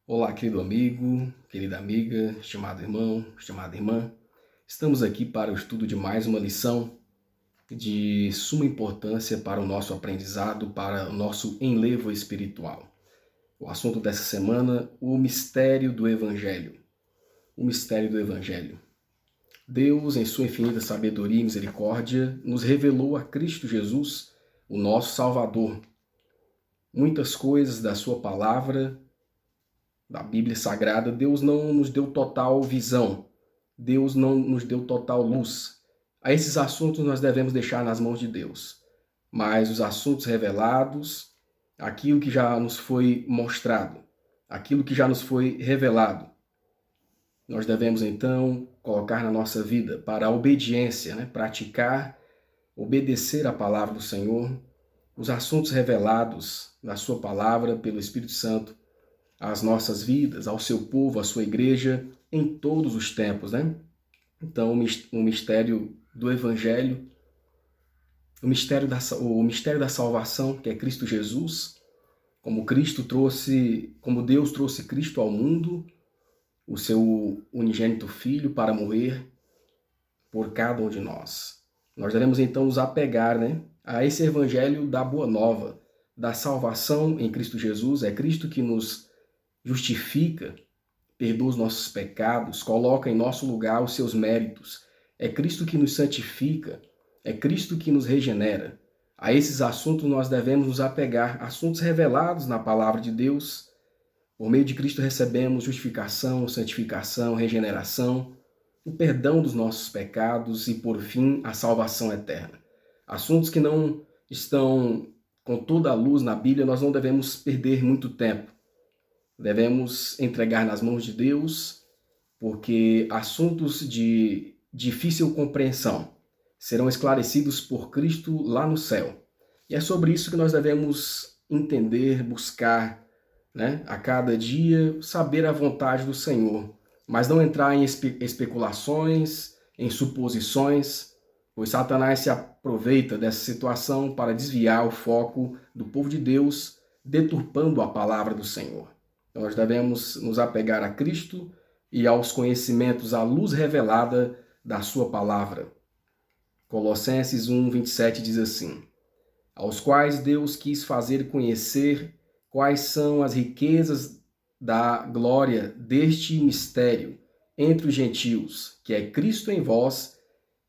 Olá, querido amigo, querida amiga, estimado irmão, estimada irmã. Estamos aqui para o estudo de mais uma lição de suma importância para o nosso aprendizado, para o nosso enlevo espiritual. O assunto dessa semana, o mistério do Evangelho. O mistério do Evangelho. Deus, em sua infinita sabedoria e misericórdia, nos revelou a Cristo Jesus, o nosso Salvador. Muitas coisas da sua palavra, da Bíblia Sagrada, Deus não nos deu total visão, Deus não nos deu total luz. A esses assuntos nós devemos deixar nas mãos de Deus. Mas os assuntos revelados, aquilo que já nos foi mostrado, aquilo que já nos foi revelado, nós devemos então colocar na nossa vida para a obediência, praticar, obedecer a palavra do Senhor, os assuntos revelados na sua palavra pelo Espírito Santo, às nossas vidas, ao seu povo, à sua igreja, em todos os tempos, Então, o mistério do Evangelho, o mistério da salvação, que é Cristo Jesus, como Deus trouxe Cristo ao mundo, o seu unigênito Filho para morrer por cada um de nós. Nós devemos então nos apegar, a esse Evangelho da Boa Nova, da salvação em Cristo Jesus. É Cristo que nos justifica, perdoa os nossos pecados, coloca em nosso lugar os seus méritos. É Cristo que nos santifica, é Cristo que nos regenera. A esses assuntos nós devemos nos apegar, assuntos revelados na palavra de Deus. Por meio de Cristo recebemos justificação, santificação, regeneração, o perdão dos nossos pecados e, por fim, a salvação eterna. Assuntos que não estão com toda a luz na Bíblia, nós não devemos perder muito tempo. Devemos entregar nas mãos de Deus, porque assuntos de difícil compreensão serão esclarecidos por Cristo lá no céu. E é sobre isso que nós devemos entender, buscar, a cada dia, saber a vontade do Senhor, mas não entrar em especulações, em suposições, pois Satanás se aproveita dessa situação para desviar o foco do povo de Deus, deturpando a palavra do Senhor. Nós devemos nos apegar a Cristo e aos conhecimentos, à luz revelada da sua palavra. Colossenses 1:27 diz assim: aos quais Deus quis fazer conhecer quais são as riquezas da glória deste mistério entre os gentios, que é Cristo em vós,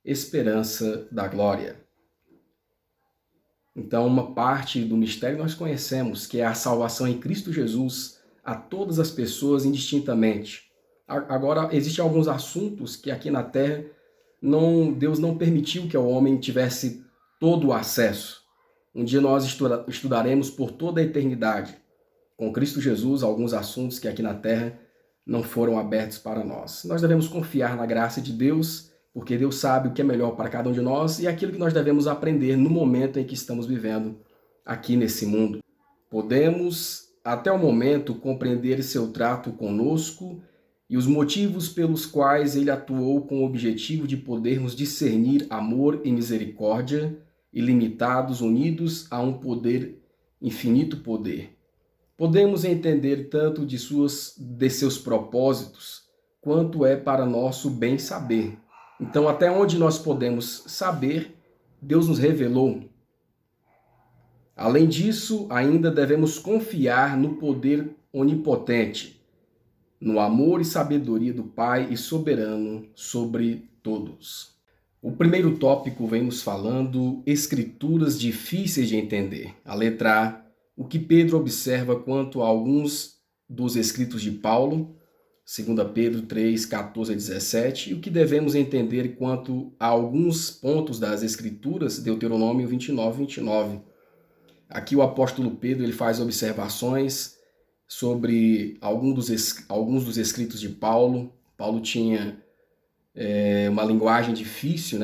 esperança da glória. Então, uma parte do mistério nós conhecemos, que é a salvação em Cristo Jesus, a todas as pessoas indistintamente. Agora, existem alguns assuntos que aqui na Terra Deus não permitiu que o homem tivesse todo o acesso. Um dia nós estudaremos por toda a eternidade, com Cristo Jesus, alguns assuntos que aqui na Terra não foram abertos para nós. Nós devemos confiar na graça de Deus, porque Deus sabe o que é melhor para cada um de nós e aquilo que nós devemos aprender no momento em que estamos vivendo aqui nesse mundo. Podemos até o momento compreender seu trato conosco e os motivos pelos quais ele atuou com o objetivo de podermos discernir amor e misericórdia, ilimitados, unidos a um poder, infinito poder. Podemos entender tanto de seus propósitos, quanto é para nosso bem saber. Então, até onde nós podemos saber, Deus nos revelou. Além disso, ainda devemos confiar no poder onipotente, no amor e sabedoria do Pai e soberano sobre todos. O primeiro tópico vem nos falando escrituras difíceis de entender. A letra A, o que Pedro observa quanto a alguns dos escritos de Paulo, 2 Pedro 3, 14 a 17, e o que devemos entender quanto a alguns pontos das escrituras, Deuteronômio 29, 29. Aqui o apóstolo Pedro ele faz observações sobre alguns dos escritos de Paulo. Paulo tinha uma linguagem difícil,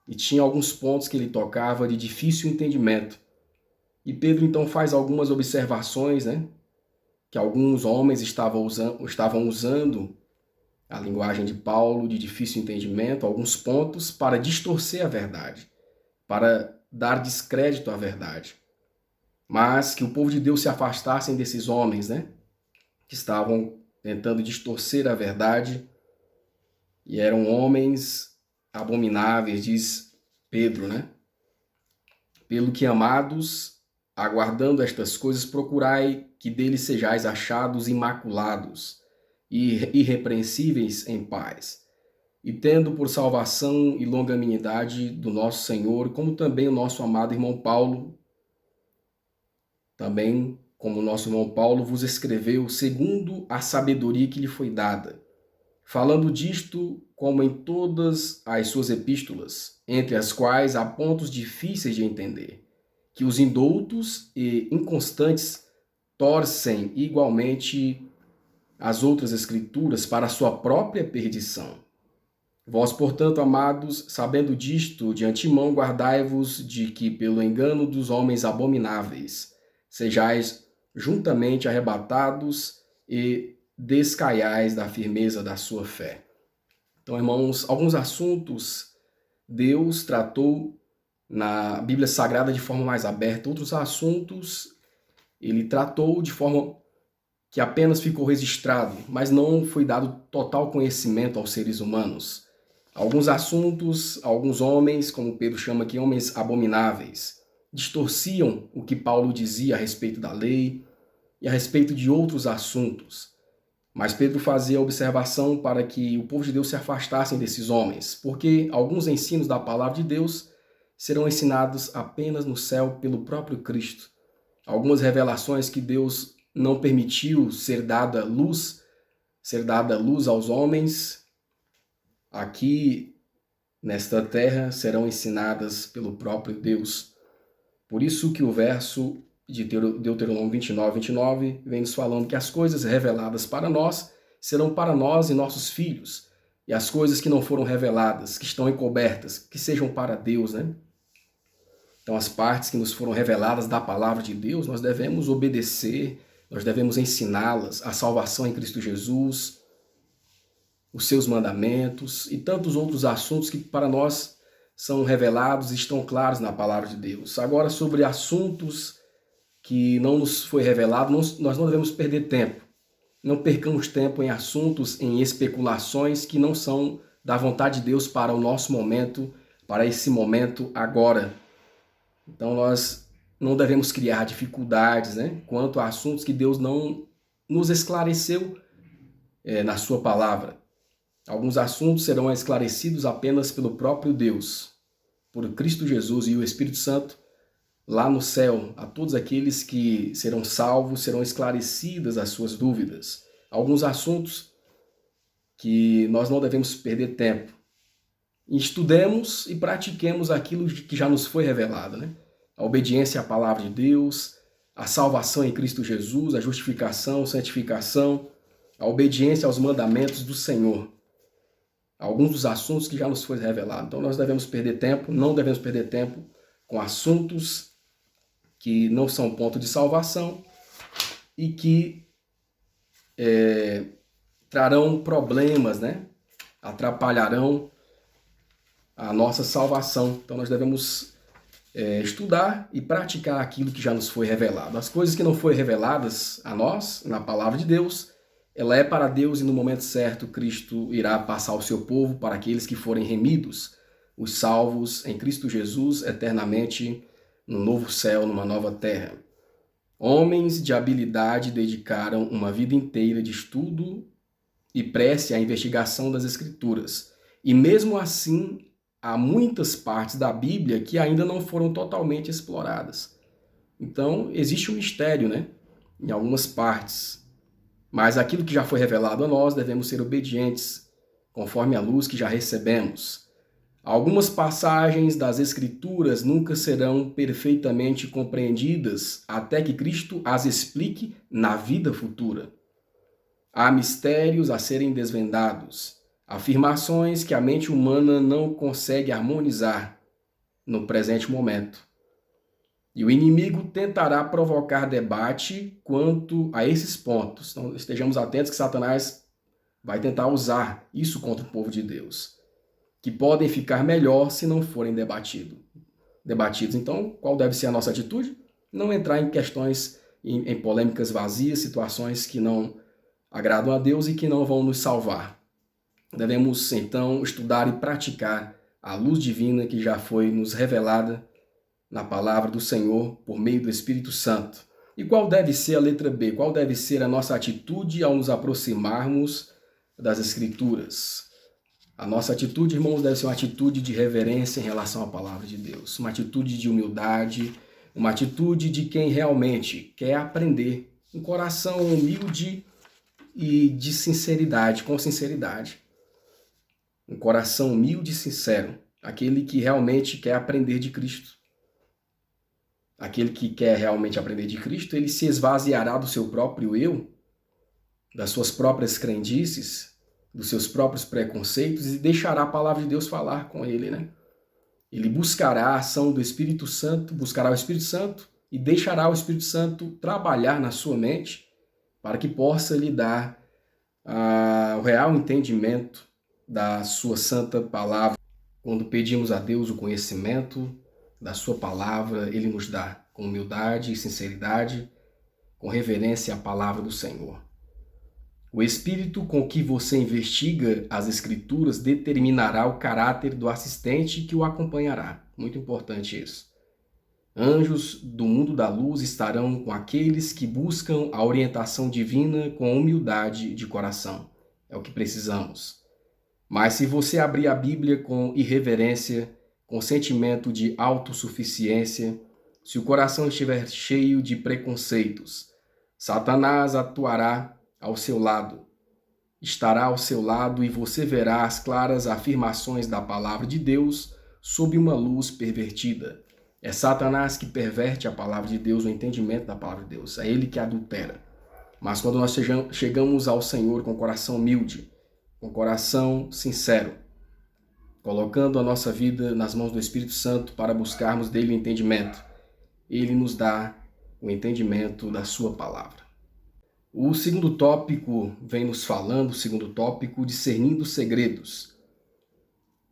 e tinha alguns pontos que ele tocava de difícil entendimento. E Pedro então faz algumas observações, que alguns homens estavam usando a linguagem de Paulo de difícil entendimento, alguns pontos para distorcer a verdade, para dar descrédito à verdade. Mas que o povo de Deus se afastassem desses homens, que estavam tentando distorcer a verdade, e eram homens abomináveis, diz Pedro, né? Pelo que, amados, aguardando estas coisas, procurai que deles sejais achados imaculados e irrepreensíveis em paz, e tendo por salvação e longanimidade do nosso Senhor, como também o nosso amado irmão Paulo, também como o nosso irmão Paulo vos escreveu segundo a sabedoria que lhe foi dada, falando disto como em todas as suas epístolas, entre as quais há pontos difíceis de entender, que os indoutos e inconstantes torcem igualmente as outras escrituras para a sua própria perdição. Vós, portanto, amados, sabendo disto, de antemão guardai-vos de que, pelo engano dos homens abomináveis, sejais juntamente arrebatados e descaiais da firmeza da sua fé. Então, irmãos, alguns assuntos Deus tratou na Bíblia Sagrada de forma mais aberta, outros assuntos ele tratou de forma que apenas ficou registrado, mas não foi dado total conhecimento aos seres humanos. Alguns assuntos, alguns homens, como Pedro chama aqui, homens abomináveis, distorciam o que Paulo dizia a respeito da lei e a respeito de outros assuntos. Mas Pedro fazia a observação para que o povo de Deus se afastassem desses homens, porque alguns ensinos da palavra de Deus serão ensinados apenas no céu pelo próprio Cristo. Algumas revelações que Deus não permitiu ser dada luz aos homens, aqui nesta terra serão ensinadas pelo próprio Deus. Por isso que o verso de Deuteronômio 29 vem nos falando que as coisas reveladas para nós serão para nós e nossos filhos, e as coisas que não foram reveladas, que estão encobertas, que sejam para Deus, né? Então, as partes que nos foram reveladas da palavra de Deus, nós devemos obedecer, nós devemos ensiná-las, a salvação em Cristo Jesus, os seus mandamentos e tantos outros assuntos que para nós são revelados e estão claros na palavra de Deus. Agora, sobre assuntos que não nos foi revelado, nós não devemos perder tempo. Não percamos tempo em assuntos, em especulações que não são da vontade de Deus para o nosso momento, para esse momento agora. Então nós não devemos criar dificuldades, né, quanto a assuntos que Deus não nos esclareceu na sua palavra. Alguns assuntos serão esclarecidos apenas pelo próprio Deus, por Cristo Jesus e o Espírito Santo, lá no céu. A todos aqueles que serão salvos, serão esclarecidas as suas dúvidas. Alguns assuntos que nós não devemos perder tempo. Estudemos e pratiquemos aquilo que já nos foi revelado, né? A obediência à palavra de Deus, a salvação em Cristo Jesus, a justificação, santificação, a obediência aos mandamentos do Senhor. Alguns dos assuntos que já nos foi revelado. Então nós devemos perder tempo, não devemos perder tempo com assuntos que não são ponto de salvação e que trarão problemas, né? Atrapalharão a nossa salvação. Então nós devemos estudar e praticar aquilo que já nos foi revelado. As coisas que não foram reveladas a nós, na palavra de Deus, ela é para Deus e no momento certo Cristo irá passar o seu povo para aqueles que forem remidos, os salvos em Cristo Jesus eternamente no novo céu, numa nova terra. Homens de habilidade dedicaram uma vida inteira de estudo e prece à investigação das Escrituras. E mesmo assim, há muitas partes da Bíblia que ainda não foram totalmente exploradas. Então, existe um mistério, né? Em algumas partes. Mas aquilo que já foi revelado a nós, devemos ser obedientes, conforme a luz que já recebemos. Algumas passagens das Escrituras nunca serão perfeitamente compreendidas até que Cristo as explique na vida futura. Há mistérios a serem desvendados, afirmações que a mente humana não consegue harmonizar no presente momento. E o inimigo tentará provocar debate quanto a esses pontos. Então estejamos atentos que Satanás vai tentar usar isso contra o povo de Deus, que podem ficar melhor se não forem debatidos. Então, qual deve ser a nossa atitude? Não entrar em questões, em polêmicas vazias, situações que não agradam a Deus e que não vão nos salvar. Devemos, então, estudar e praticar a luz divina que já foi nos revelada na palavra do Senhor por meio do Espírito Santo. E qual deve ser a letra B? Qual deve ser a nossa atitude ao nos aproximarmos das Escrituras? A nossa atitude, irmãos, deve ser uma atitude de reverência em relação à palavra de Deus, uma atitude de humildade, uma atitude de quem realmente quer aprender, um coração humilde e de sinceridade, com sinceridade. Um coração humilde e sincero, aquele que realmente quer aprender de Cristo. Aquele que quer realmente aprender de Cristo, ele se esvaziará do seu próprio eu, das suas próprias crendices, dos seus próprios preconceitos e deixará a palavra de Deus falar com ele, né? Ele buscará a ação do Espírito Santo, buscará o Espírito Santo e deixará o Espírito Santo trabalhar na sua mente para que possa lhe dar o real entendimento da sua santa palavra. Quando pedimos a Deus o conhecimento da sua palavra, ele nos dá com humildade e sinceridade, com reverência à palavra do Senhor. O espírito com que você investiga as Escrituras determinará o caráter do assistente que o acompanhará. Muito importante isso. Anjos do mundo da luz estarão com aqueles que buscam a orientação divina com humildade de coração. É o que precisamos. Mas se você abrir a Bíblia com irreverência, com sentimento de autossuficiência, se o coração estiver cheio de preconceitos, Satanás atuará ao seu lado, estará ao seu lado e você verá as claras afirmações da palavra de Deus sob uma luz pervertida. É Satanás que perverte a palavra de Deus, o entendimento da palavra de Deus. É ele que adultera. Mas quando nós chegamos ao Senhor com coração humilde, com coração sincero, colocando a nossa vida nas mãos do Espírito Santo para buscarmos dele o entendimento, ele nos dá o entendimento da sua palavra. O segundo tópico vem nos falando, o segundo tópico, discernindo segredos.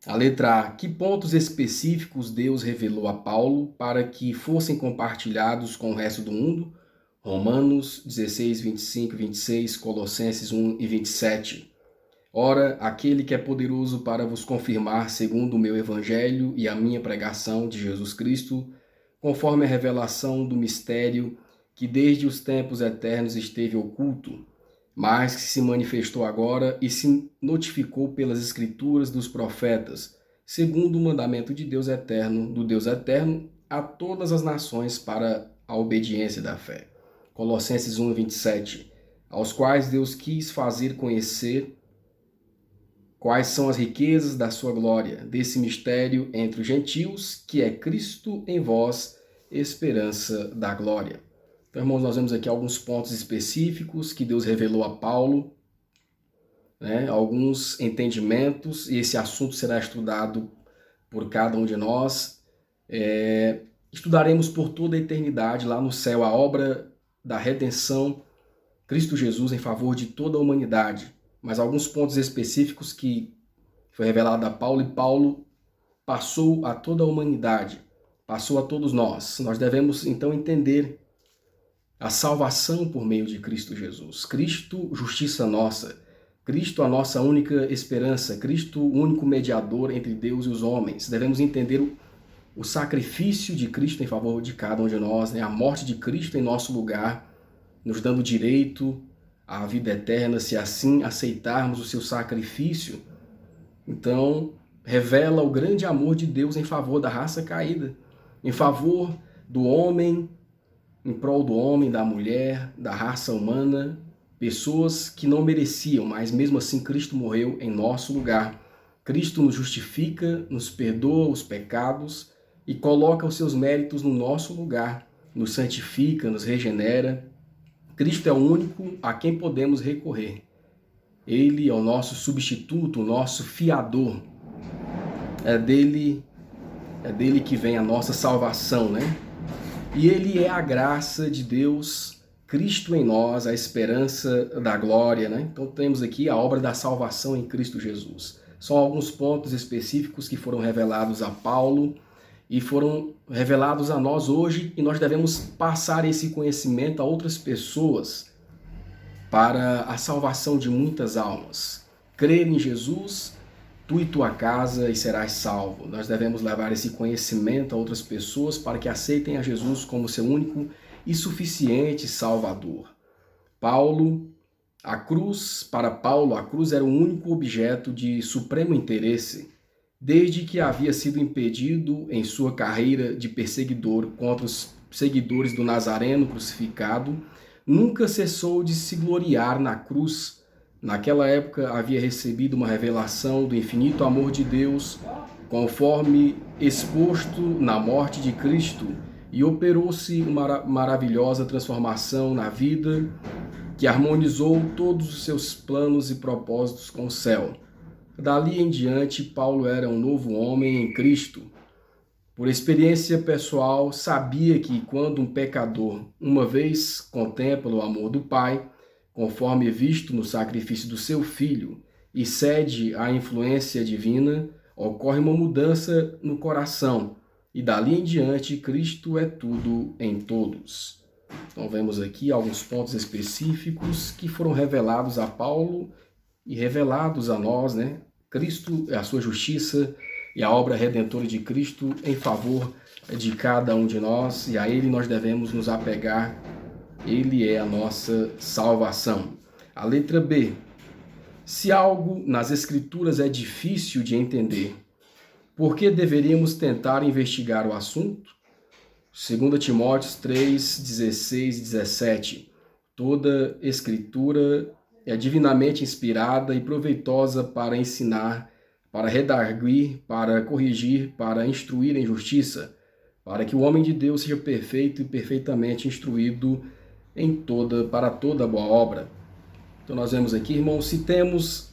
A letra A. Que pontos específicos Deus revelou a Paulo para que fossem compartilhados com o resto do mundo? Romanos 16, 25 e 26, Colossenses 1 e 27. Ora, aquele que é poderoso para vos confirmar, segundo o meu evangelho e a minha pregação de Jesus Cristo, conforme a revelação do mistério que desde os tempos eternos esteve oculto, mas que se manifestou agora e se notificou pelas escrituras dos profetas, segundo o mandamento de Deus eterno, do Deus eterno, a todas as nações para a obediência da fé. Colossenses 1, 27. Aos quais Deus quis fazer conhecer quais são as riquezas da sua glória, desse mistério entre os gentios, que é Cristo em vós, esperança da glória. Então, irmãos, nós vemos aqui alguns pontos específicos que Deus revelou a Paulo, né? Alguns entendimentos, e esse assunto será estudado por cada um de nós. Estudaremos por toda a eternidade lá no céu a obra da redenção, Cristo Jesus em favor de toda a humanidade. Mas alguns pontos específicos que foi revelado a Paulo, e Paulo passou a toda a humanidade, passou a todos nós. Nós devemos então entender a salvação por meio de Cristo Jesus. Cristo, justiça nossa. Cristo, a nossa única esperança. Cristo, o único mediador entre Deus e os homens. Devemos entender o sacrifício de Cristo em favor de cada um de nós, né? A morte de Cristo em nosso lugar, nos dando direito à vida eterna, se assim aceitarmos o seu sacrifício. Então, revela o grande amor de Deus em favor da raça caída, em favor do homem, em prol do homem, da mulher, da raça humana, pessoas que não mereciam, mas mesmo assim Cristo morreu em nosso lugar. Cristo nos justifica, nos perdoa os pecados e coloca os seus méritos no nosso lugar, nos santifica, nos regenera. Cristo é o único a quem podemos recorrer. Ele é o nosso substituto, o nosso fiador. É dele que vem a nossa salvação, né? E ele é a graça de Deus, Cristo em nós, a esperança da glória, né? Então temos aqui a obra da salvação em Cristo Jesus. São alguns pontos específicos que foram revelados a Paulo e foram revelados a nós hoje, e nós devemos passar esse conhecimento a outras pessoas. para a salvação de muitas almas. Crer em Jesus, tu e tua casa, e serás salvo. Nós devemos levar esse conhecimento a outras pessoas para que aceitem a Jesus como seu único e suficiente Salvador. Para Paulo, a cruz era o único objeto de supremo interesse, desde que havia sido impedido em sua carreira de perseguidor contra os seguidores do Nazareno crucificado, nunca cessou de se gloriar na cruz. Naquela época havia recebido uma revelação do infinito amor de Deus, conforme exposto na morte de Cristo, e operou-se uma maravilhosa transformação na vida que harmonizou todos os seus planos e propósitos com o céu. Dali em diante, Paulo era um novo homem em Cristo. Por experiência pessoal, sabia que quando um pecador uma vez contempla o amor do Pai, conforme visto no sacrifício do seu Filho, e cede à influência divina, ocorre uma mudança no coração, e dali em diante Cristo é tudo em todos. Então vemos aqui alguns pontos específicos que foram revelados a Paulo e revelados a nós, né? Cristo, a sua justiça e a obra redentora de Cristo em favor de cada um de nós, e a Ele nós devemos nos apegar. Ele é a nossa salvação. A letra B. Se algo nas Escrituras é difícil de entender, por que deveríamos tentar investigar o assunto? 2 Timóteo 3, 16 e 17. Toda Escritura é divinamente inspirada e proveitosa para ensinar, para redarguir, para corrigir, para instruir em justiça, para que o homem de Deus seja perfeito e perfeitamente instruído para toda boa obra. Então nós vemos aqui, irmãos, se temos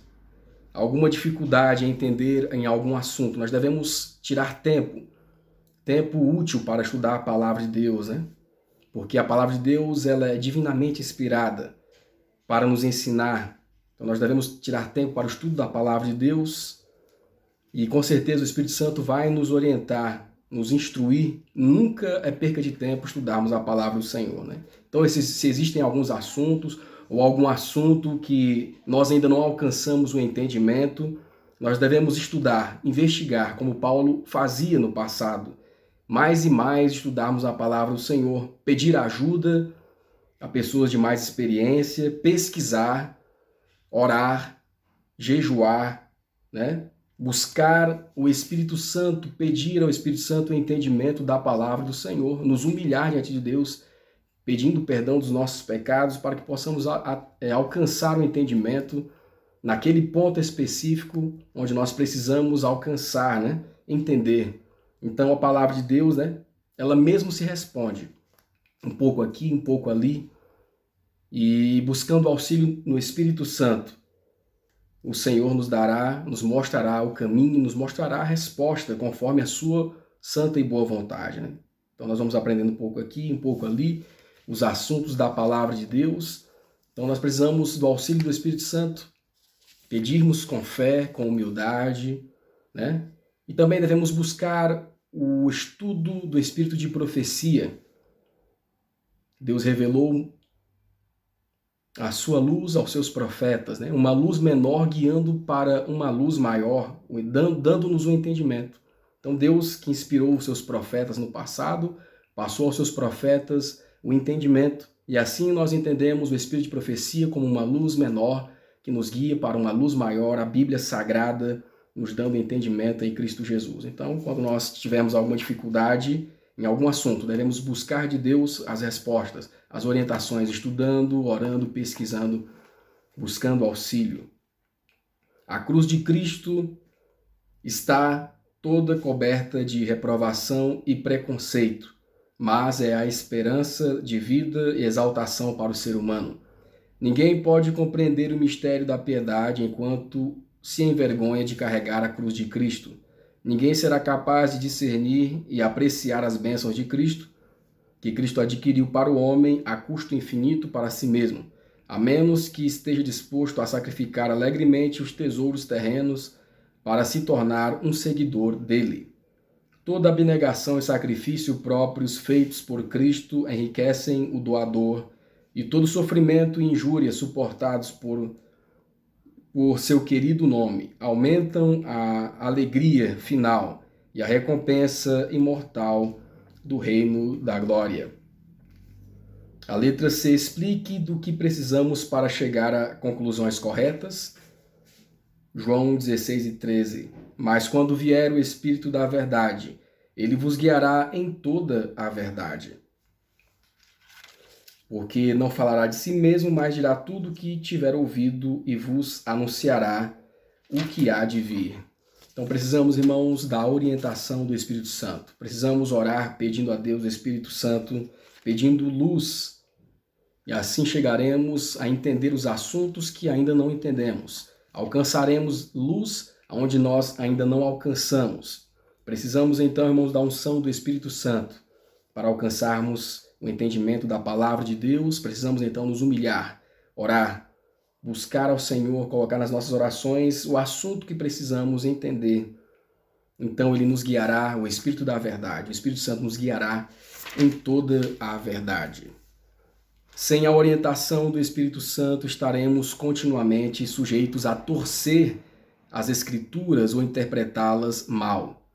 alguma dificuldade em entender em algum assunto, nós devemos tirar tempo útil para estudar a palavra de Deus, né? Porque a palavra de Deus, ela é divinamente inspirada para nos ensinar. Então nós devemos tirar tempo para o estudo da palavra de Deus, e com certeza o Espírito Santo vai nos orientar, nos instruir. Nunca é perca de tempo estudarmos a palavra do Senhor, né? Então se existem alguns assuntos ou algum assunto que nós ainda não alcançamos o entendimento, nós devemos estudar, investigar, como Paulo fazia no passado. Mais e mais estudarmos a palavra do Senhor, pedir ajuda a pessoas de mais experiência, pesquisar, orar, jejuar, né? Buscar o Espírito Santo, pedir ao Espírito Santo o entendimento da palavra do Senhor, nos humilhar diante de Deus, pedindo perdão dos nossos pecados para que possamos alcançar o entendimento naquele ponto específico onde nós precisamos alcançar, né? Entender. Então a palavra de Deus, né? Ela mesmo se responde, um pouco aqui, um pouco ali, e buscando auxílio no Espírito Santo, o Senhor nos mostrará o caminho, nos mostrará a resposta conforme a sua santa e boa vontade, né? Então nós vamos aprendendo um pouco aqui, um pouco ali, os assuntos da palavra de Deus. Então nós precisamos do auxílio do Espírito Santo, pedirmos com fé, com humildade, né? E também devemos buscar o estudo do espírito de profecia. Deus revelou a sua luz aos seus profetas, né? Uma luz menor guiando para uma luz maior, dando-nos o entendimento. Então Deus, que inspirou os seus profetas no passado, passou aos seus profetas o entendimento. E assim nós entendemos o espírito de profecia como uma luz menor que nos guia para uma luz maior, a Bíblia Sagrada, nos dando entendimento em Cristo Jesus. Então, quando nós tivermos alguma dificuldade em algum assunto, devemos buscar de Deus as respostas, as orientações, estudando, orando, pesquisando, buscando auxílio. A cruz de Cristo está toda coberta de reprovação e preconceito, mas é a esperança de vida e exaltação para o ser humano. Ninguém pode compreender o mistério da piedade enquanto se envergonha de carregar a cruz de Cristo. Ninguém será capaz de discernir e apreciar as bênçãos de Cristo, que Cristo adquiriu para o homem a custo infinito para si mesmo, a menos que esteja disposto a sacrificar alegremente os tesouros terrenos para se tornar um seguidor dele. Toda abnegação e sacrifício próprios feitos por Cristo enriquecem o doador, e todo sofrimento e injúria suportados por seu querido nome aumentam a alegria final e a recompensa imortal do reino da glória. A letra C, explique do que precisamos para chegar a conclusões corretas. João 16:13. Mas quando vier o Espírito da verdade, ele vos guiará em toda a verdade. Porque não falará de si mesmo, mas dirá tudo o que tiver ouvido e vos anunciará o que há de vir. Então precisamos, irmãos, da orientação do Espírito Santo. Precisamos orar pedindo a Deus o Espírito Santo, pedindo luz. E assim chegaremos a entender os assuntos que ainda não entendemos. Alcançaremos luz onde nós ainda não alcançamos. Precisamos então, irmãos, da unção do Espírito Santo para alcançarmos o entendimento da palavra de Deus. Precisamos então nos humilhar, orar, buscar ao Senhor, colocar nas nossas orações o assunto que precisamos entender. Então ele nos guiará, o Espírito da verdade, o Espírito Santo nos guiará em toda a verdade. Sem a orientação do Espírito Santo, estaremos continuamente sujeitos a torcer as Escrituras ou interpretá-las mal.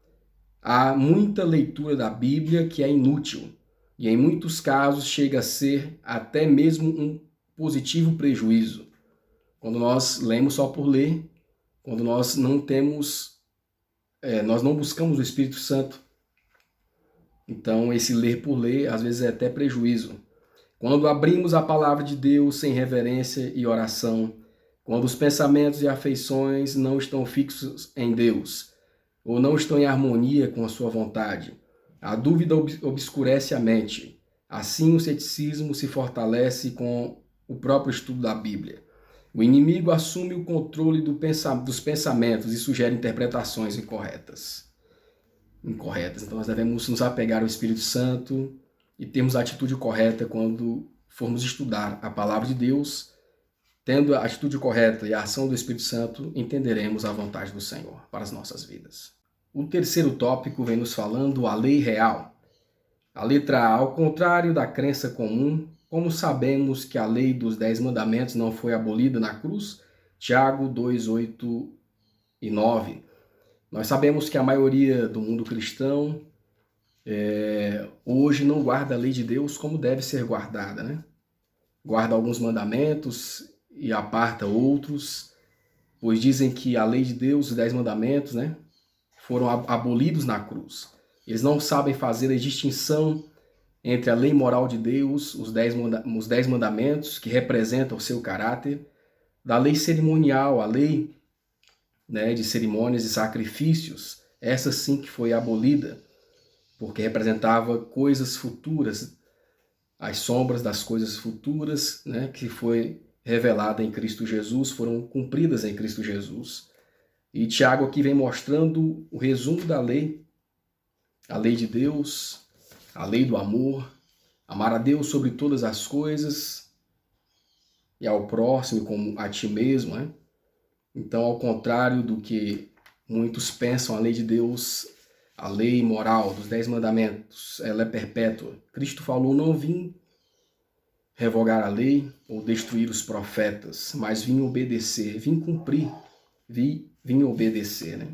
Há muita leitura da Bíblia que é inútil e, em muitos casos, chega a ser até mesmo um positivo prejuízo. Quando nós lemos só por ler, quando nós não buscamos o Espírito Santo, então esse ler por ler, às vezes, é até prejuízo. Quando abrimos a palavra de Deus sem reverência e oração, quando os pensamentos e afeições não estão fixos em Deus, ou não estão em harmonia com a sua vontade, a dúvida obscurece a mente. Assim, o ceticismo se fortalece com o próprio estudo da Bíblia. O inimigo assume o controle dos pensamentos e sugere interpretações incorretas. Então, nós devemos nos apegar ao Espírito Santo e termos a atitude correta quando formos estudar a palavra de Deus. Tendo a atitude correta e a ação do Espírito Santo, entenderemos a vontade do Senhor para as nossas vidas. O terceiro tópico vem nos falando a lei real. A letra A, ao contrário da crença comum, como sabemos que a lei dos 10 mandamentos não foi abolida na cruz? Tiago 2, 8 e 9. Nós sabemos que a maioria do mundo cristão hoje não guarda a lei de Deus como deve ser guardada, né? Guarda alguns mandamentos e aparta outros, pois dizem que a lei de Deus, os 10 mandamentos, né, foram abolidos na cruz. Eles não sabem fazer a distinção entre a lei moral de Deus, os 10 mandamentos, que representam o seu caráter, da lei cerimonial, a lei, né, de cerimônias e sacrifícios, essa sim que foi abolida, porque representava coisas futuras, as sombras das coisas futuras, né, que foi revelada em Cristo Jesus, foram cumpridas em Cristo Jesus. E Tiago aqui vem mostrando o resumo da lei, a lei de Deus, a lei do amor, amar a Deus sobre todas as coisas e ao próximo como a ti mesmo, né? Então, ao contrário do que muitos pensam, a lei de Deus, a lei moral dos 10 mandamentos, ela é perpétua. Cristo falou, não vim revogar a lei ou destruir os profetas, mas vim obedecer, vim cumprir, vim obedecer, né?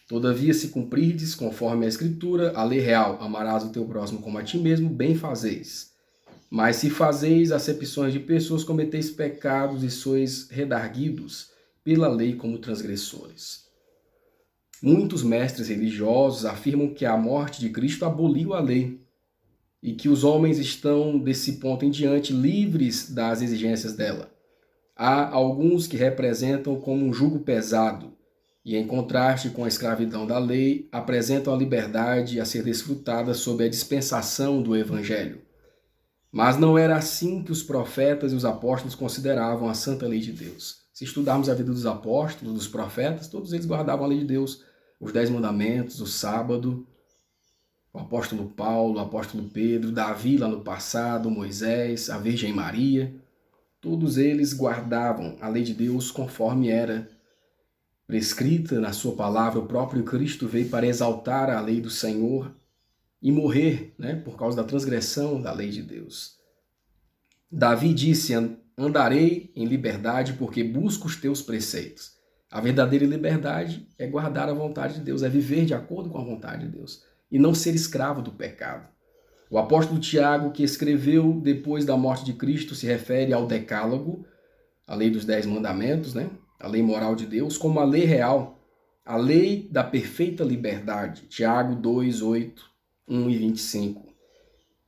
Todavia, se cumprirdes conforme a Escritura, a lei real, amarás o teu próximo como a ti mesmo, bem fazeis. Mas se fazeis acepções de pessoas, cometeis pecados e sois redarguidos pela lei como transgressores. Muitos mestres religiosos afirmam que a morte de Cristo aboliu a lei e que os homens estão, desse ponto em diante, livres das exigências dela. Há alguns que representam como um jugo pesado e, em contraste com a escravidão da lei, apresentam a liberdade a ser desfrutada sob a dispensação do Evangelho. Mas não era assim que os profetas e os apóstolos consideravam a santa lei de Deus. Se estudarmos a vida dos apóstolos, dos profetas, todos eles guardavam a lei de Deus, os 10 mandamentos, o sábado, o apóstolo Paulo, o apóstolo Pedro, Davi lá no passado, Moisés, a Virgem Maria, todos eles guardavam a lei de Deus conforme era prescrita na sua palavra. O próprio Cristo veio para exaltar a lei do Senhor e morrer, né, por causa da transgressão da lei de Deus. Davi disse: Andarei em liberdade porque busco os teus preceitos. A verdadeira liberdade é guardar a vontade de Deus, é viver de acordo com a vontade de Deus e não ser escravo do pecado. O apóstolo Tiago, que escreveu depois da morte de Cristo, se refere ao Decálogo, a lei dos 10 mandamentos, né? A lei moral de Deus, como a lei real, a lei da perfeita liberdade. Tiago 2, 8, 1 e 25.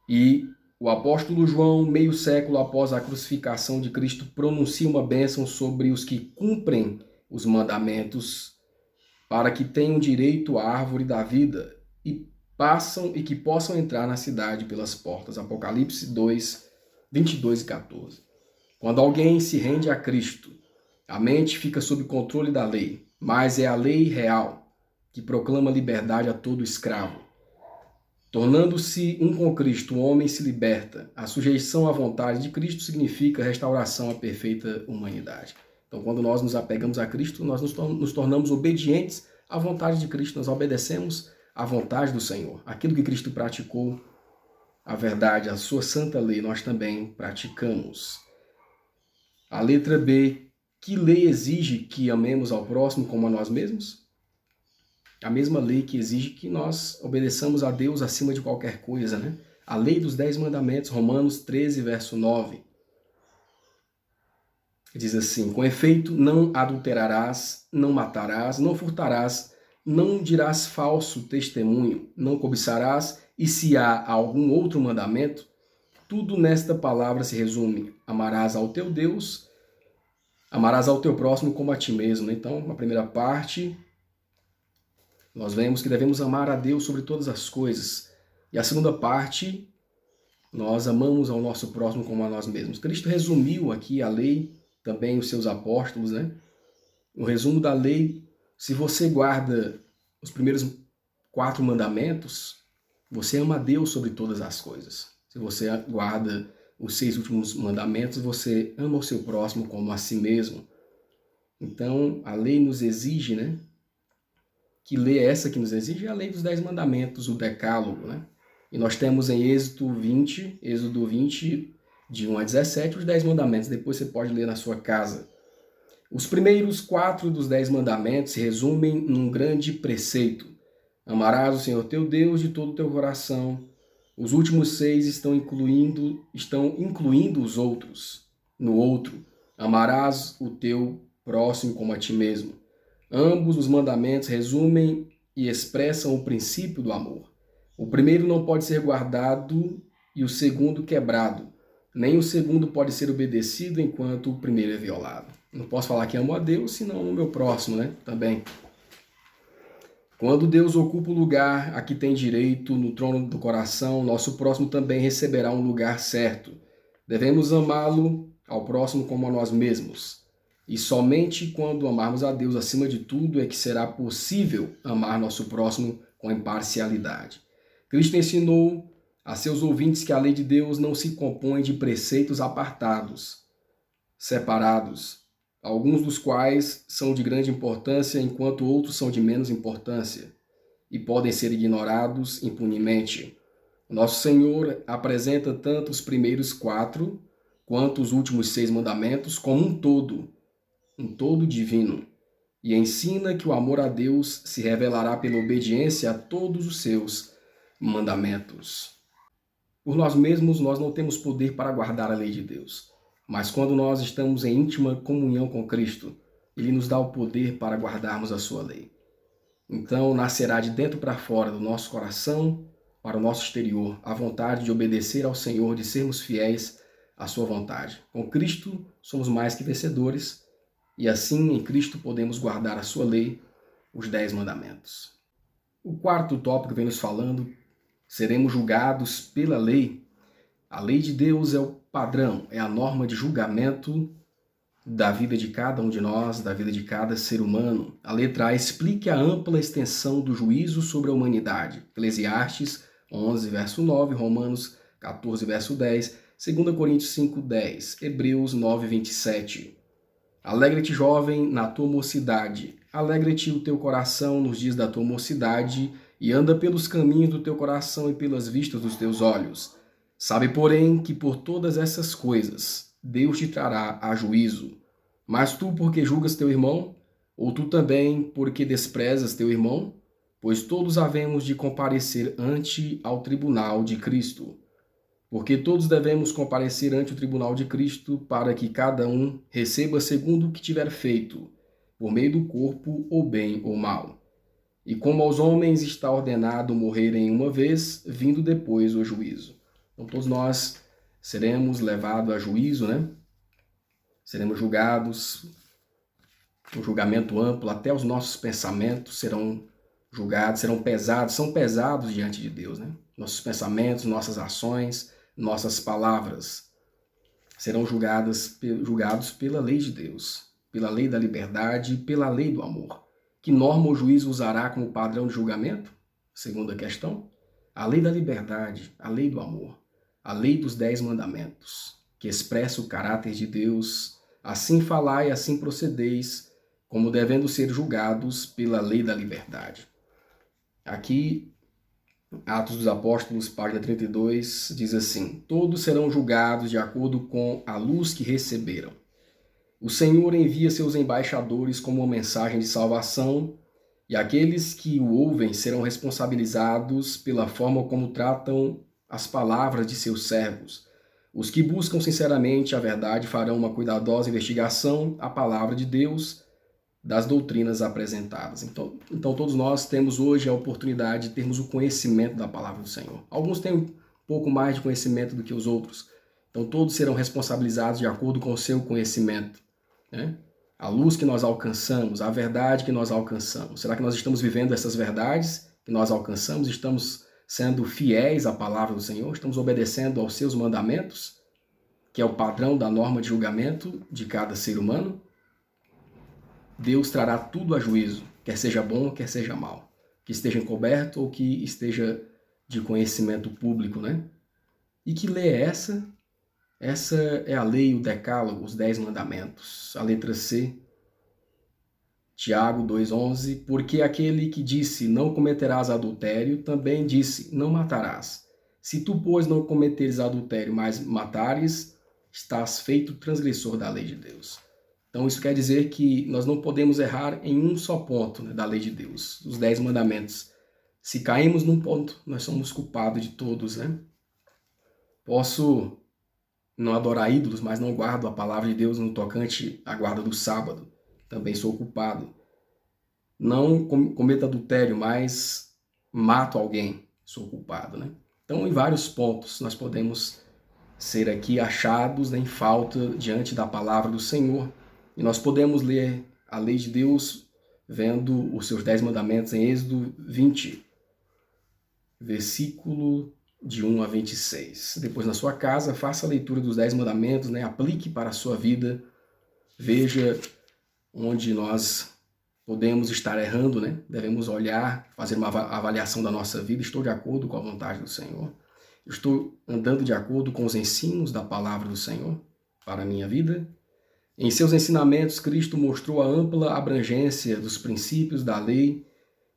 E o apóstolo João, meio século após a crucificação de Cristo, pronuncia uma bênção sobre os que cumprem os mandamentos para que tenham direito à árvore da vida e que possam entrar na cidade pelas portas. Apocalipse 2, 22 e 14. Quando alguém se rende a Cristo, a mente fica sob controle da lei, mas é a lei real que proclama liberdade a todo escravo. Tornando-se um com Cristo, o homem se liberta. A sujeição à vontade de Cristo significa restauração à perfeita humanidade. Então, quando nós nos apegamos a Cristo, nós nos tornamos obedientes à vontade de Cristo, nós obedecemos à vontade do Senhor. Aquilo que Cristo praticou, a verdade, a sua santa lei, nós também praticamos. A letra B, que lei exige que amemos ao próximo como a nós mesmos? A mesma lei que exige que nós obedeçamos a Deus acima de qualquer coisa, né? A lei dos 10 mandamentos, Romanos 13, verso 9. Diz assim: com efeito, não adulterarás, não matarás, não furtarás, não dirás falso testemunho, não cobiçarás, e se há algum outro mandamento, tudo nesta palavra se resume: amarás ao teu Deus, amarás ao teu próximo como a ti mesmo. Então, na primeira parte, nós vemos que devemos amar a Deus sobre todas as coisas. E a segunda parte, nós amamos ao nosso próximo como a nós mesmos. Cristo resumiu aqui a lei, também os seus apóstolos, né? O resumo da lei, se você guarda os primeiros 4 mandamentos, você ama a Deus sobre todas as coisas. Se você guarda os 6 últimos mandamentos, você ama o seu próximo como a si mesmo. Então, a lei nos exige, né? Que lei é essa que nos exige? É a lei dos 10 mandamentos, o decálogo, né? E nós temos em Êxodo 20, de 1 a 17, os 10 mandamentos. Depois você pode ler na sua casa. Os primeiros 4 dos 10 mandamentos se resumem num grande preceito. Amarás o Senhor teu Deus de todo o teu coração. Os últimos 6 estão incluindo os outros. No outro, amarás o teu próximo como a ti mesmo. Ambos os mandamentos resumem e expressam o princípio do amor. O primeiro não pode ser guardado e o segundo quebrado. Nem o segundo pode ser obedecido enquanto o primeiro é violado. Não posso falar que amo a Deus, senão amo o meu próximo, né? Também. Quando Deus ocupa o lugar a que tem direito no trono do coração, nosso próximo também receberá um lugar certo. Devemos amá-lo ao próximo como a nós mesmos. E somente quando amarmos a Deus acima de tudo é que será possível amar nosso próximo com imparcialidade. Cristo ensinou a seus ouvintes que a lei de Deus não se compõe de preceitos apartados, separados, alguns dos quais são de grande importância, enquanto outros são de menos importância e podem ser ignorados impunemente. Nosso Senhor apresenta tanto os primeiros 4 quanto os últimos 6 mandamentos como um todo divino, e ensina que o amor a Deus se revelará pela obediência a todos os seus mandamentos. Por nós mesmos, nós não temos poder para guardar a lei de Deus, mas quando nós estamos em íntima comunhão com Cristo, Ele nos dá o poder para guardarmos a sua lei. Então, nascerá de dentro para fora do nosso coração, para o nosso exterior, a vontade de obedecer ao Senhor, de sermos fiéis à sua vontade. Com Cristo, somos mais que vencedores, e assim, em Cristo, podemos guardar a sua lei, os 10 mandamentos. O quarto tópico vem nos falando: seremos julgados pela lei. A lei de Deus é o padrão, é a norma de julgamento da vida de cada um de nós, da vida de cada ser humano. A letra A explica a ampla extensão do juízo sobre a humanidade. Eclesiastes 11, verso 9, Romanos 14, verso 10, 2 Coríntios 5, 10, Hebreus 9, 27. Alegra-te, jovem, na tua mocidade. Alegra-te o teu coração nos dias da tua mocidade, e anda pelos caminhos do teu coração e pelas vistas dos teus olhos. Sabe, porém, que por todas essas coisas Deus te trará a juízo. Mas tu, porque julgas teu irmão? Ou tu também, porque desprezas teu irmão? Pois todos havemos de comparecer ante ao tribunal de Cristo. Porque todos devemos comparecer ante o tribunal de Cristo, para que cada um receba segundo o que tiver feito, por meio do corpo, ou bem ou mal. E como aos homens está ordenado morrerem uma vez, vindo depois o juízo. Então todos nós seremos levados a juízo, né? Seremos julgados, um julgamento amplo, até os nossos pensamentos serão julgados, serão pesados, são pesados diante de Deus, né? Nossos pensamentos, nossas ações, nossas palavras serão julgados pela lei de Deus, pela lei da liberdade e pela lei do amor. Que norma o juiz usará como padrão de julgamento? Segunda questão. A lei da liberdade, a lei do amor, a lei dos 10 mandamentos, que expressa o caráter de Deus. Assim falai e assim procedeis, como devendo ser julgados pela lei da liberdade. Aqui, Atos dos Apóstolos, página 32, diz assim: todos serão julgados de acordo com a luz que receberam. O Senhor envia seus embaixadores como uma mensagem de salvação, e aqueles que o ouvem serão responsabilizados pela forma como tratam as palavras de seus servos. Os que buscam sinceramente a verdade farão uma cuidadosa investigação à palavra de Deus, das doutrinas apresentadas. Então todos nós temos hoje a oportunidade de termos o conhecimento da palavra do Senhor. Alguns têm um pouco mais de conhecimento do que os outros. Então todos serão responsabilizados de acordo com o seu conhecimento, né? A luz que nós alcançamos, a verdade que nós alcançamos. Será que nós estamos vivendo essas verdades que nós alcançamos? Estamos sendo fiéis à palavra do Senhor? Estamos obedecendo aos seus mandamentos, que é o padrão da norma de julgamento de cada ser humano? Deus trará tudo a juízo, quer seja bom, quer seja mal, que esteja encoberto ou que esteja de conhecimento público, né? E que lei é essa? Essa é a lei, o decálogo, os 10 mandamentos. A letra C, Tiago 2,11, porque aquele que disse não cometerás adultério, também disse não matarás. Se tu, pois, não cometeres adultério, mas matares, estás feito transgressor da lei de Deus. Então isso quer dizer que nós não podemos errar em um só ponto, né, da lei de Deus, os 10 mandamentos. Se caímos num ponto, nós somos culpados de todos, né? Posso não adorar ídolos, mas não guardo a palavra de Deus no tocante à guarda do sábado. Também sou culpado. Não cometo adultério, mas mato alguém. Sou culpado, né? Então, em vários pontos, nós podemos ser aqui achados, né, em falta diante da palavra do Senhor. E nós podemos ler a lei de Deus vendo os seus 10 mandamentos em Êxodo 20, versículo de 1 a 26. Depois, na sua casa, faça a leitura dos 10 mandamentos, né? Aplique para a sua vida, veja onde nós podemos estar errando, né? Devemos olhar, fazer uma avaliação da nossa vida. Estou de acordo com a vontade do Senhor? Estou andando de acordo com os ensinos da palavra do Senhor para a minha vida? Em seus ensinamentos, Cristo mostrou a ampla abrangência dos princípios da lei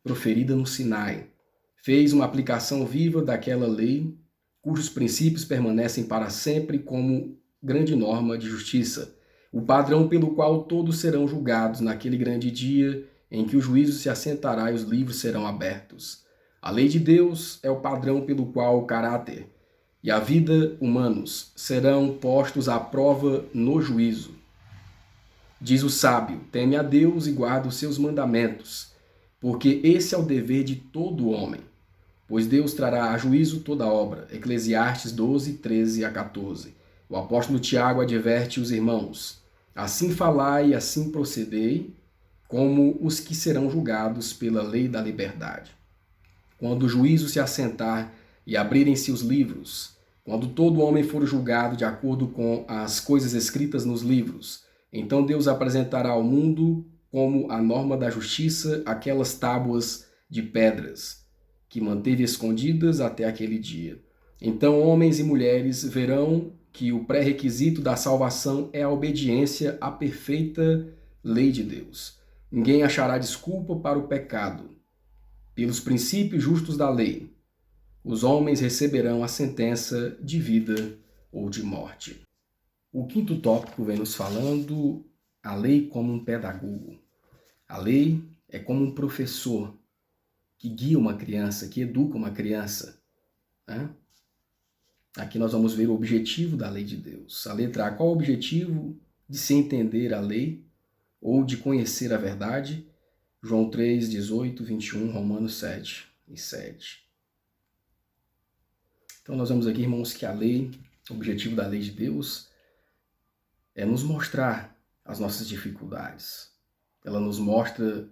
proferida no Sinai. Fez uma aplicação viva daquela lei, cujos princípios permanecem para sempre como grande norma de justiça, o padrão pelo qual todos serão julgados naquele grande dia em que o juízo se assentará e os livros serão abertos. A lei de Deus é o padrão pelo qual o caráter e a vida humanos serão postos à prova no juízo. Diz o sábio: teme a Deus e guarda os seus mandamentos, porque esse é o dever de todo homem, pois Deus trará a juízo toda obra. Eclesiastes 12, 13 a 14. O apóstolo Tiago adverte os irmãos: assim falai e assim procedei, como os que serão julgados pela lei da liberdade. Quando o juízo se assentar e abrirem-se os livros, quando todo homem for julgado de acordo com as coisas escritas nos livros, então Deus apresentará ao mundo como a norma da justiça aquelas tábuas de pedras que manteve escondidas até aquele dia. Então homens e mulheres verão que o pré-requisito da salvação é a obediência à perfeita lei de Deus. Ninguém achará desculpa para o pecado. Pelos princípios justos da lei, os homens receberão a sentença de vida ou de morte. O quinto tópico vem nos falando a lei como um pedagogo. A lei é como um professor que guia uma criança, que educa uma criança, né? Aqui nós vamos ver o objetivo da lei de Deus. A letra A, qual é o objetivo de se entender a lei ou de conhecer a verdade? João 3, 18, 21, Romanos 7 e 7. Então nós vemos aqui, irmãos, que a lei, o objetivo da lei de Deus é nos mostrar as nossas dificuldades. Ela nos mostra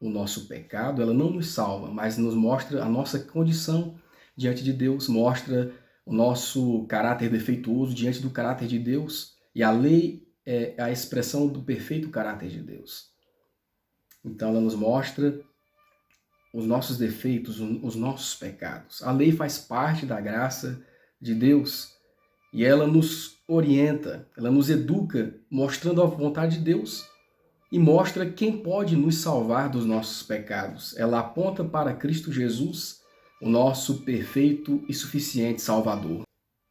o nosso pecado, ela não nos salva, mas nos mostra a nossa condição diante de Deus, mostra o nosso caráter defeituoso diante do caráter de Deus, e a lei é a expressão do perfeito caráter de Deus. Então ela nos mostra os nossos defeitos, os nossos pecados. A lei faz parte da graça de Deus e ela nos orienta, ela nos educa, mostrando a vontade de Deus e mostra quem pode nos salvar dos nossos pecados. Ela aponta para Cristo Jesus, o nosso perfeito e suficiente Salvador.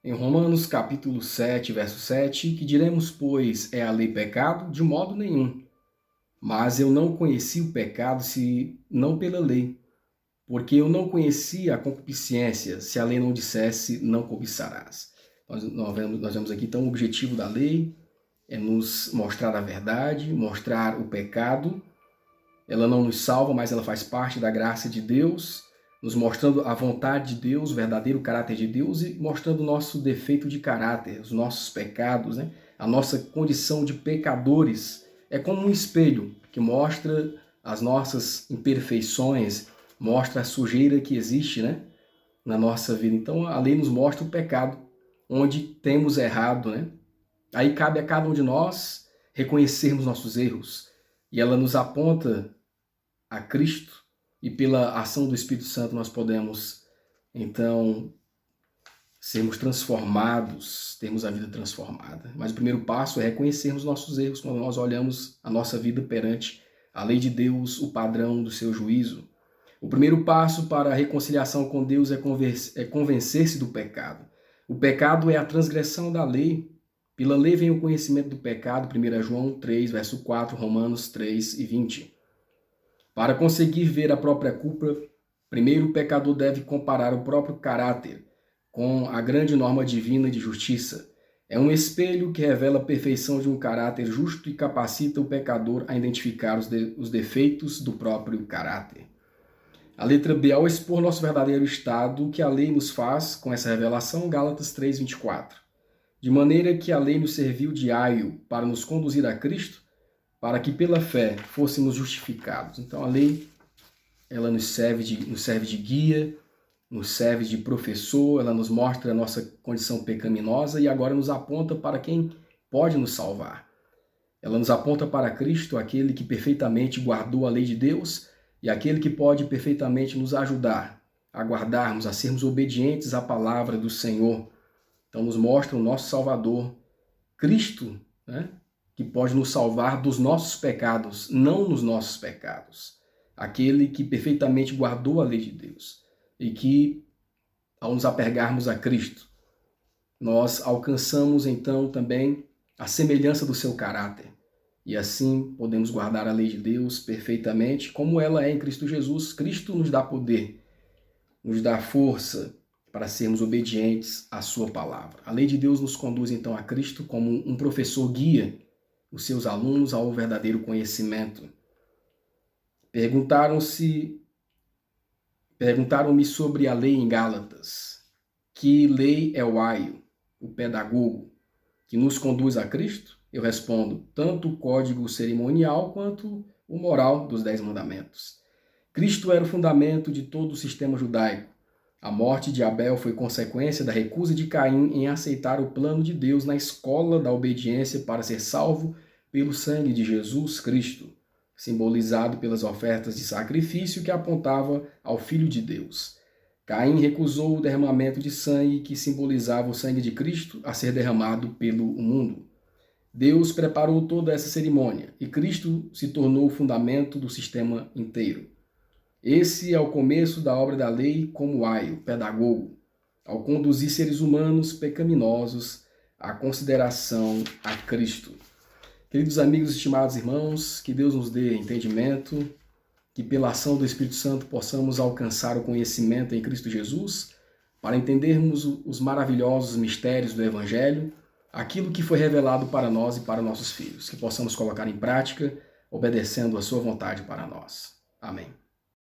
Em Romanos capítulo 7, verso 7, que diremos, pois, é a lei pecado? De modo nenhum. Mas eu não conheci o pecado se não pela lei, porque eu não conhecia a concupiscência, se a lei não dissesse, não cobiçarás. Nós vemos aqui, então, o objetivo da lei é nos mostrar a verdade, mostrar o pecado. Ela não nos salva, mas ela faz parte da graça de Deus, nos mostrando a vontade de Deus, o verdadeiro caráter de Deus e mostrando o nosso defeito de caráter, os nossos pecados, né? A nossa condição de pecadores. É como um espelho que mostra as nossas imperfeições, mostra a sujeira que existe, né, na nossa vida. Então a lei nos mostra o pecado, onde temos errado, né? Aí cabe a cada um de nós reconhecermos nossos erros. E ela nos aponta a Cristo e pela ação do Espírito Santo nós podemos, então, sermos transformados, termos a vida transformada. Mas o primeiro passo é reconhecermos nossos erros quando nós olhamos a nossa vida perante a lei de Deus, o padrão do seu juízo. O primeiro passo para a reconciliação com Deus é convencer-se do pecado. O pecado é a transgressão da lei. Pela lei vem o conhecimento do pecado, 1 João 3, verso 4, Romanos 3 e 20. Para conseguir ver a própria culpa, primeiro o pecador deve comparar o próprio caráter com a grande norma divina de justiça. É um espelho que revela a perfeição de um caráter justo e capacita o pecador a identificar os defeitos do próprio caráter. A letra B, ao expor nosso verdadeiro estado, o que a lei nos faz com essa revelação, Gálatas 3, 24. De maneira que a lei nos serviu de aio para nos conduzir a Cristo, para que pela fé fôssemos justificados. Então a lei, ela nos serve de guia, nos serve de professor, ela nos mostra a nossa condição pecaminosa e agora nos aponta para quem pode nos salvar. Ela nos aponta para Cristo, aquele que perfeitamente guardou a lei de Deus e aquele que pode perfeitamente nos ajudar a guardarmos, a sermos obedientes à palavra do Senhor. Então nos mostra o nosso Salvador, Cristo, né? Que pode nos salvar dos nossos pecados, não nos nossos pecados. Aquele que perfeitamente guardou a lei de Deus. E que, ao nos apegarmos a Cristo, nós alcançamos então também a semelhança do seu caráter. E assim podemos guardar a lei de Deus perfeitamente, como ela é em Cristo Jesus. Cristo nos dá poder, nos dá força para sermos obedientes à sua palavra. A lei de Deus nos conduz então a Cristo como um professor guia os seus alunos ao verdadeiro conhecimento. Perguntaram-me sobre a lei em Gálatas. Que lei é o aio, o pedagogo, que nos conduz a Cristo? Eu respondo, tanto o código cerimonial quanto o moral dos 10 mandamentos. Cristo era o fundamento de todo o sistema judaico. A morte de Abel foi consequência da recusa de Caim em aceitar o plano de Deus na escola da obediência para ser salvo pelo sangue de Jesus Cristo, simbolizado pelas ofertas de sacrifício que apontava ao Filho de Deus. Caim recusou o derramamento de sangue que simbolizava o sangue de Cristo a ser derramado pelo mundo. Deus preparou toda essa cerimônia e Cristo se tornou o fundamento do sistema inteiro. Esse é o começo da obra da lei como aio, pedagogo, ao conduzir seres humanos pecaminosos à consideração a Cristo. Queridos amigos, estimados irmãos, que Deus nos dê entendimento, que pela ação do Espírito Santo possamos alcançar o conhecimento em Cristo Jesus, para entendermos os maravilhosos mistérios do Evangelho, aquilo que foi revelado para nós e para nossos filhos, que possamos colocar em prática, obedecendo a sua vontade para nós. Amém.